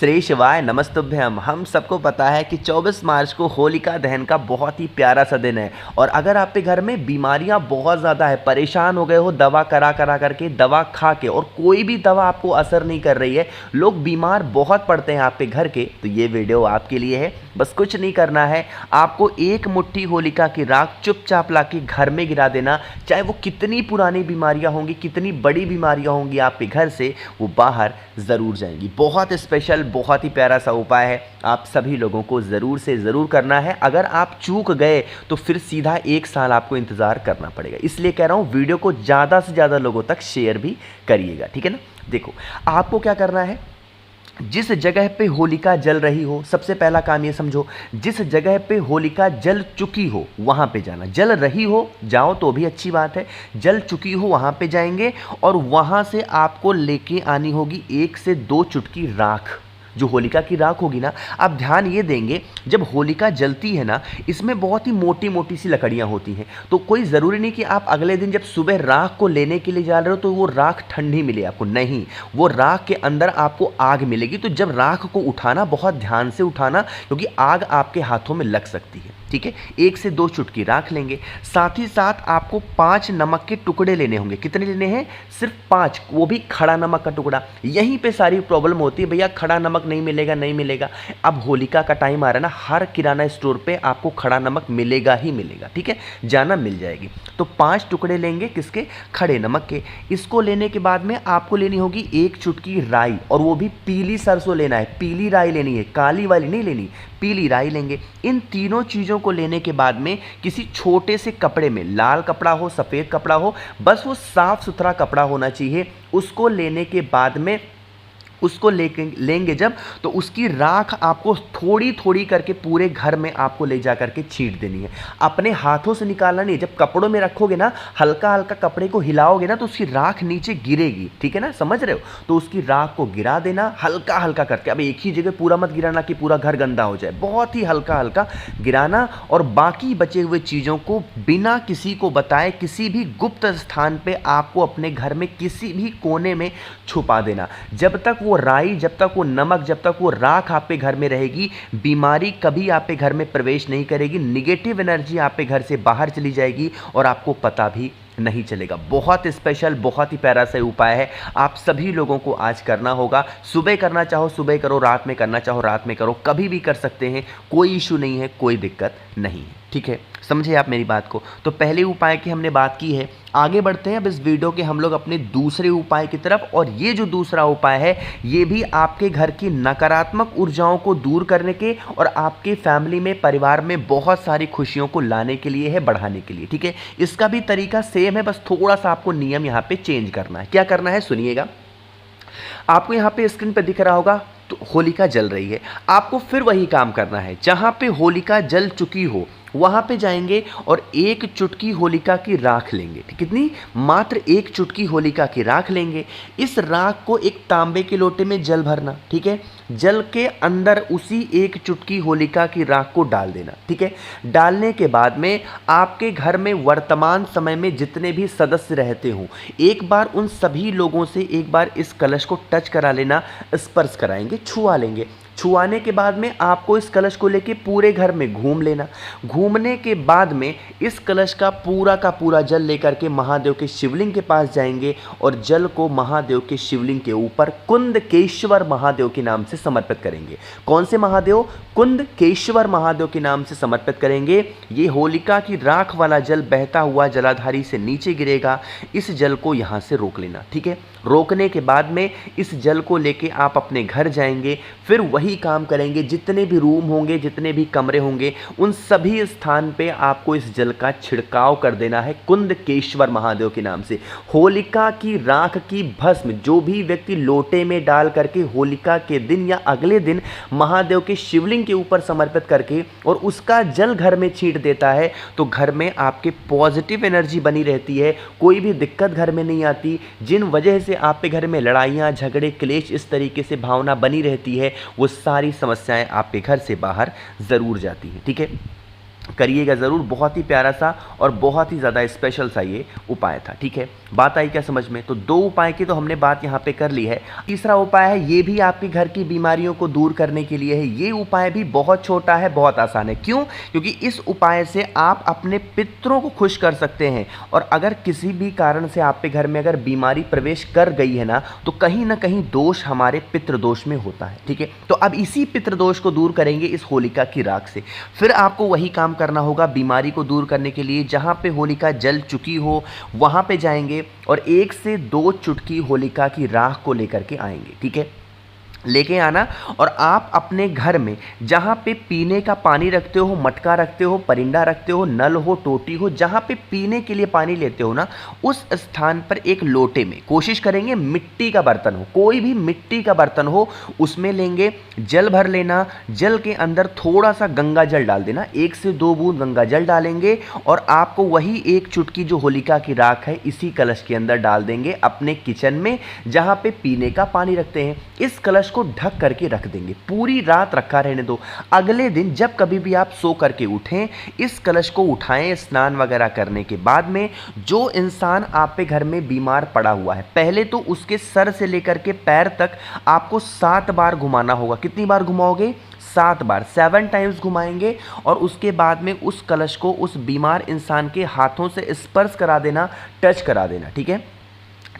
श्री शिवाय नमस्तुभ्यम। हम सबको पता है कि 24 मार्च को होलिका दहन का बहुत ही प्यारा सा दिन है। और अगर आपके घर में बीमारियां बहुत ज़्यादा है, परेशान हो गए हो दवा करा करा करके, दवा खा के, और कोई भी दवा आपको असर नहीं कर रही है, लोग बीमार बहुत पड़ते हैं आपके घर के, तो ये वीडियो आपके लिए है। बस कुछ नहीं करना है, आपको एक मुट्ठी होलिका की राख चुपचाप ला के घर में गिरा देना। चाहे वो कितनी पुरानी बीमारियां होंगी, कितनी बड़ी बीमारियां होंगी आपके घर से, वो बाहर ज़रूर जाएंगी। बहुत स्पेशल, बहुत ही प्यारा सा उपाय है, आप सभी लोगों को ज़रूर से ज़रूर करना है। अगर आप चूक गए तो फिर सीधा 1 साल आपको इंतज़ार करना पड़ेगा। इसलिए कह रहा हूँ वीडियो को ज़्यादा से ज़्यादा लोगों तक शेयर भी करिएगा, ठीक है ना। देखो, आपको क्या करना है, जिस जगह पे होलिका जल रही हो, सबसे पहला काम ये समझो, जिस जगह पे होलिका जल चुकी हो वहाँ पे जाना। जल रही हो जाओ तो भी अच्छी बात है, जल चुकी हो वहाँ पे जाएंगे और वहाँ से आपको लेके आनी होगी 1 से 2 चुटकी राख। जो होलिका की राख होगी ना, आप ध्यान ये देंगे, जब होलिका जलती है ना, इसमें बहुत ही मोटी मोटी सी लकड़ियाँ होती हैं। तो कोई ज़रूरी नहीं कि आप अगले दिन जब सुबह राख को लेने के लिए जा रहे हो तो वो राख ठंडी मिले आपको, नहीं, वो राख के अंदर आपको आग मिलेगी। तो जब राख को उठाना, बहुत ध्यान से उठाना, क्योंकि आग आपके हाथों में लग सकती है, ठीक है। 1 से 2 चुटकी राख लेंगे। साथ ही साथ आपको 5 नमक के टुकड़े लेने होंगे। कितने लेने हैं? सिर्फ 5, वो भी खड़ा नमक का टुकड़ा। यहीं पे सारी प्रॉब्लम होती है, भैया खड़ा नमक नहीं मिलेगा, नहीं मिलेगा। अब होलिका का टाइम आ रहा है ना, हर किराना स्टोर पे आपको खड़ा नमक मिलेगा ही मिलेगा, ठीक है, जाना मिल जाएगी। तो 5 टुकड़े लेंगे, किसके? खड़े नमक के। इसको लेने के बाद में आपको लेनी होगी 1 चुटकी राई, और वो भी पीली सरसों लेना है, पीली राई लेनी है, काली वाली नहीं लेनी, पीली राई लेंगे। इन तीनों चीज़ों को लेने के बाद में किसी छोटे से कपड़े में, लाल कपड़ा हो, सफ़ेद कपड़ा हो, बस वो साफ सुथरा कपड़ा होना चाहिए। उसको लेने के बाद में उसको लेंगे जब, तो उसकी राख आपको थोड़ी थोड़ी करके पूरे घर में आपको ले जा करके छींट देनी है। अपने हाथों से निकालना नहीं, जब कपड़ों में रखोगे ना, हल्का हल्का कपड़े को हिलाओगे ना, तो उसकी राख नीचे गिरेगी, ठीक है ना, समझ रहे हो। तो उसकी राख को गिरा देना हल्का हल्का करके। अब एक ही जगह पूरा मत गिराना कि पूरा घर गंदा हो जाए, बहुत ही हल्का हल्का गिराना। और बाकी बचे हुए चीज़ों को बिना किसी को बताए किसी भी गुप्त स्थान पे आपको अपने घर में किसी भी कोने में छुपा देना। जब तक वो राई, जब तक वो नमक, जब तक वो राख आपके घर में रहेगी, बीमारी कभी आपके घर में प्रवेश नहीं करेगी, निगेटिव एनर्जी आपके घर से बाहर चली जाएगी और आपको पता भी नहीं चलेगा। बहुत स्पेशल, बहुत ही प्यारा सा उपाय है, आप सभी लोगों को आज करना होगा। सुबह करना चाहो सुबह करो, रात में करना चाहो रात में करो, कभी भी कर सकते हैं, कोई इशू नहीं है, कोई दिक्कत नहीं है, ठीक है। समझे आप मेरी बात को। तो पहले उपाय की हमने बात की है, आगे बढ़ते हैं अब इस वीडियो के हम लोग अपने दूसरे उपाय की तरफ। और ये जो दूसरा उपाय है, ये भी आपके घर की नकारात्मक ऊर्जाओं को दूर करने के और आपके फैमिली में, परिवार में बहुत सारी खुशियों को लाने के लिए है, बढ़ाने के लिए, ठीक है। इसका भी तरीका सेम है, बस थोड़ा सा आपको नियम यहाँ पे चेंज करना है। क्या करना है सुनिएगा। आपको यहाँ पे स्क्रीन पे दिख रहा होगा, तो होलिका जल रही है। आपको फिर वही काम करना है, जहाँ पे होलिका जल चुकी हो वहाँ पे जाएंगे और 1 चुटकी होलिका की राख लेंगे। कितनी? मात्र 1 चुटकी होलिका की राख लेंगे। इस राख को एक तांबे के लोटे में जल भरना, ठीक है। जल के अंदर उसी 1 चुटकी होलिका की राख को डाल देना, ठीक है। डालने के बाद में आपके घर में वर्तमान समय में जितने भी सदस्य रहते हों, एक बार उन सभी लोगों से एक बार इस कलश को टच करा लेना, स्पर्श कराएंगे, छुआ लेंगे। छुआने के बाद में आपको इस कलश को लेके पूरे घर में घूम लेना। घूमने के बाद में इस कलश का पूरा जल लेकर के महादेव के शिवलिंग के पास जाएंगे और जल को महादेव के शिवलिंग के ऊपर कुंदकेश्वर महादेव के नाम से समर्पित करेंगे। कौन से महादेव? कुंदकेश्वर महादेव के नाम से समर्पित करेंगे। ये होलिका की राख वाला जल बहता हुआ जलाधारी से नीचे गिरेगा। इस जल को यहाँ से रोक लेना, ठीक है। रोकने के बाद में इस जल को लेके आप अपने घर जाएंगे, फिर वही काम करेंगे। जितने भी रूम होंगे, जितने भी कमरे होंगे, उन सभी स्थान पे आपको इस जल का छिड़काव कर देना है कुंदकेश्वर महादेव के नाम से। होलिका की राख की भस्म जो भी व्यक्ति लोटे में डाल करके होलिका के दिन या अगले दिन महादेव के शिवलिंग के ऊपर समर्पित करके और उसका जल घर में छींट देता है, तो घर में आपके पॉजिटिव एनर्जी बनी रहती है, कोई भी दिक्कत घर में नहीं आती। जिन वजह से आपके घर में लड़ाइयाँ, झगड़े, क्लेश, इस तरीके से भावना बनी रहती है, वो सारी समस्याएं आपके घर से बाहर ज़रूर जाती हैं, ठीक है। करिएगा ज़रूर, बहुत ही प्यारा सा और बहुत ही ज़्यादा स्पेशल सा ये उपाय था, ठीक है। बात आई क्या समझ में? तो 2 उपाय की तो हमने बात यहाँ पे कर ली है। तीसरा उपाय है, ये भी आपके घर की बीमारियों को दूर करने के लिए है। ये उपाय भी बहुत छोटा है, बहुत आसान है। क्यों? क्योंकि इस उपाय से आप अपने पितरों को खुश कर सकते हैं। और अगर किसी भी कारण से आपके घर में अगर बीमारी प्रवेश कर गई है ना, तो कहीं ना कहीं दोष हमारे पितृदोष में होता है। ठीक है, तो अब इसी पितृदोष को दूर करेंगे इस होलिका की राख से। फिर आपको वही काम करना होगा बीमारी को दूर करने के लिए। जहाँ पे होलिका जल चुकी हो वहाँ पे जाएंगे और 1 से 2 चुटकी होलिका की राख को लेकर के आएंगे। ठीक है, लेके आना। और आप अपने घर में जहाँ पे पीने का पानी रखते हो, मटका रखते हो, परिंदा रखते हो, नल हो, टोटी हो, जहाँ पे पीने के लिए पानी लेते हो ना, उस स्थान पर एक लोटे में कोशिश करेंगे मिट्टी का बर्तन हो, कोई भी मिट्टी का बर्तन हो, उसमें लेंगे, जल भर लेना। जल के अंदर थोड़ा सा गंगा जल डाल देना, 1 से 2 बूंद गंगा जल डालेंगे और आपको वही 1 चुटकी जो होलिका की राख है इसी कलश के अंदर डाल देंगे अपने किचन में जहाँ पे पीने का पानी रखते हैं। इस कलश को ढक करके रख देंगे, पूरी रात रखा रहने दो। अगले दिन जब कभी भी आप सो करके उठें, इस कलश को उठाएं। स्नान वगैरह करने के बाद में जो इंसान आपके घर में बीमार पड़ा हुआ है, पहले तो उसके सर से लेकर के पैर तक आपको 7 बार घुमाना होगा। कितनी बार घुमाओगे? 7 बार, 7 टाइम्स घुमाएंगे। और उसके बाद में उस कलश को उस बीमार इंसान के हाथों से स्पर्श करा देना, टच करा देना। ठीक है,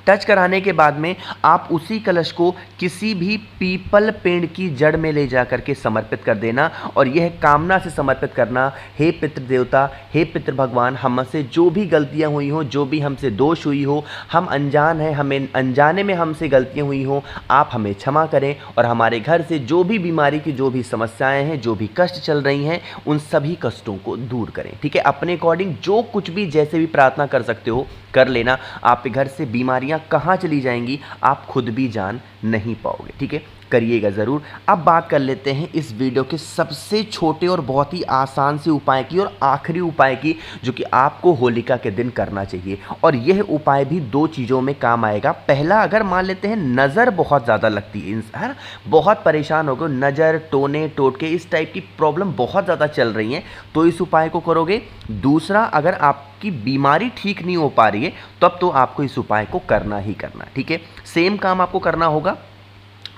टच कराने के बाद में आप उसी कलश को किसी भी पीपल पेड़ की जड़ में ले जा करके समर्पित कर देना। और यह कामना से समर्पित करना, हे पितृ देवता, हे पितृ भगवान, हमसे जो भी गलतियां हुई हो, जो भी हमसे दोष हुई हो, हम अनजान हैं, हमें अनजाने में हमसे गलतियां हुई हो, आप हमें क्षमा करें। और हमारे घर से जो भी बीमारी की जो भी समस्याएं हैं, जो भी कष्ट चल रही हैं, उन सभी कष्टों को दूर करें। ठीक है, अपने अकॉर्डिंग जो कुछ भी जैसे भी प्रार्थना कर सकते हो कर लेना। आपके घर से बीमारियां कहाँ चली जाएंगी आप खुद भी जान नहीं पाओगे। ठीक है, करिएगा ज़रूर। अब बात कर लेते हैं इस वीडियो के सबसे छोटे और बहुत ही आसान से उपाय की और आखिरी उपाय की, जो कि आपको होलिका के दिन करना चाहिए। और यह उपाय भी 2 चीज़ों में काम आएगा। पहला, अगर मान लेते हैं नज़र बहुत ज़्यादा लगती है ना, बहुत परेशान हो गए, नज़र, टोने, टोटके, इस टाइप की प्रॉब्लम बहुत ज़्यादा चल रही हैं, तो इस उपाय को करोगे। दूसरा, अगर आपकी बीमारी ठीक नहीं हो पा रही है, तब तो आपको इस उपाय को करना ही करना। ठीक है, सेम काम आपको करना होगा।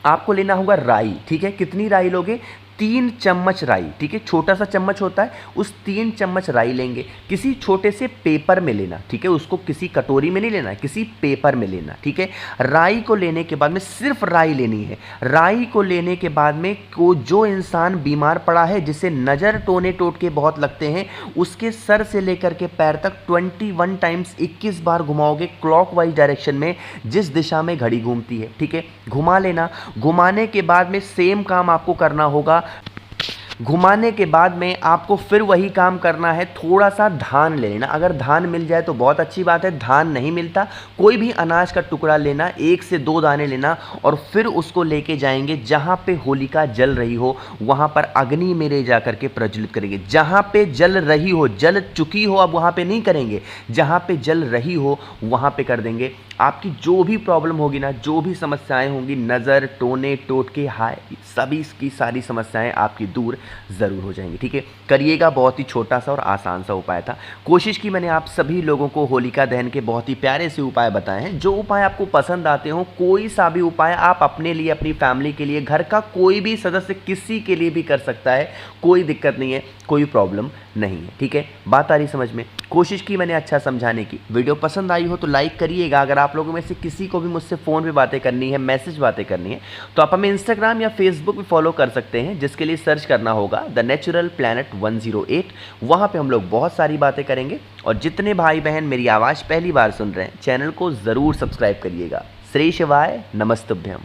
आपको लेना होगा राई। ठीक है, कितनी राई लोगे? 3 चम्मच राई। ठीक है, छोटा सा चम्मच होता है, उस 3 चम्मच राई लेंगे। किसी छोटे से पेपर में लेना। ठीक है, उसको किसी कटोरी में नहीं लेना है, किसी पेपर में लेना। ठीक है, राई को लेने के बाद में सिर्फ राई लेनी है। राई को लेने के बाद में को जो इंसान बीमार पड़ा है, जिसे नज़र, टोने, टोटके बहुत लगते हैं, उसके सर से लेकर के पैर तक 21 टाइम्स 21 बार घुमाओगे क्लॉकवाइज डायरेक्शन में, जिस दिशा में घड़ी घूमती है। ठीक है, घुमा लेना। घुमाने के बाद में सेम काम आपको करना होगा। घुमाने के बाद में आपको फिर वही काम करना है, थोड़ा सा धान ले लेना। अगर धान मिल जाए तो बहुत अच्छी बात है, धान नहीं मिलता, कोई भी अनाज का टुकड़ा लेना, 1 से 2 दाने लेना। और फिर उसको लेके जाएंगे जहाँ पे होलिका जल रही हो, वहाँ पर अग्नि में ले जा करके प्रज्वलित करेंगे। जहाँ पे जल रही हो, जल चुकी हो अब वहाँ पे नहीं करेंगे, जहाँ पे जल रही हो वहाँ पे कर देंगे। आपकी जो भी प्रॉब्लम होगी ना, जो भी समस्याएं होंगी, नज़र, टोने, टोटके, हाय, सभी की सारी समस्याएं आपकी दूर ज़रूर हो जाएंगी। ठीक है, करिएगा। बहुत ही छोटा सा और आसान सा उपाय था। कोशिश की मैंने आप सभी लोगों को होलिका दहन के बहुत ही प्यारे से उपाय बताए हैं। जो उपाय आपको पसंद आते हो, कोई सा भी उपाय आप अपने लिए, अपनी फैमिली के लिए, घर का कोई भी सदस्य किसी के लिए भी कर सकता है, कोई दिक्कत नहीं है, कोई प्रॉब्लम नहीं है। ठीक है, बात आ रही समझ में? कोशिश की मैंने अच्छा समझाने की। वीडियो पसंद आई हो तो लाइक करिएगा। अगर आप लोगों में से किसी को भी मुझसे फ़ोन पे बातें करनी है, मैसेज बातें करनी है, तो आप हमें इंस्टाग्राम या फेसबुक पे फॉलो कर सकते हैं, जिसके लिए सर्च करना होगा द नेचुरल प्लैनेट 108। वहाँ पे हम लोग बहुत सारी बातें करेंगे। और जितने भाई बहन मेरी आवाज़ पहली बार सुन रहे हैं, चैनल को ज़रूर सब्सक्राइब करिएगा। श्री शिवाय नमस्तुभ्यम।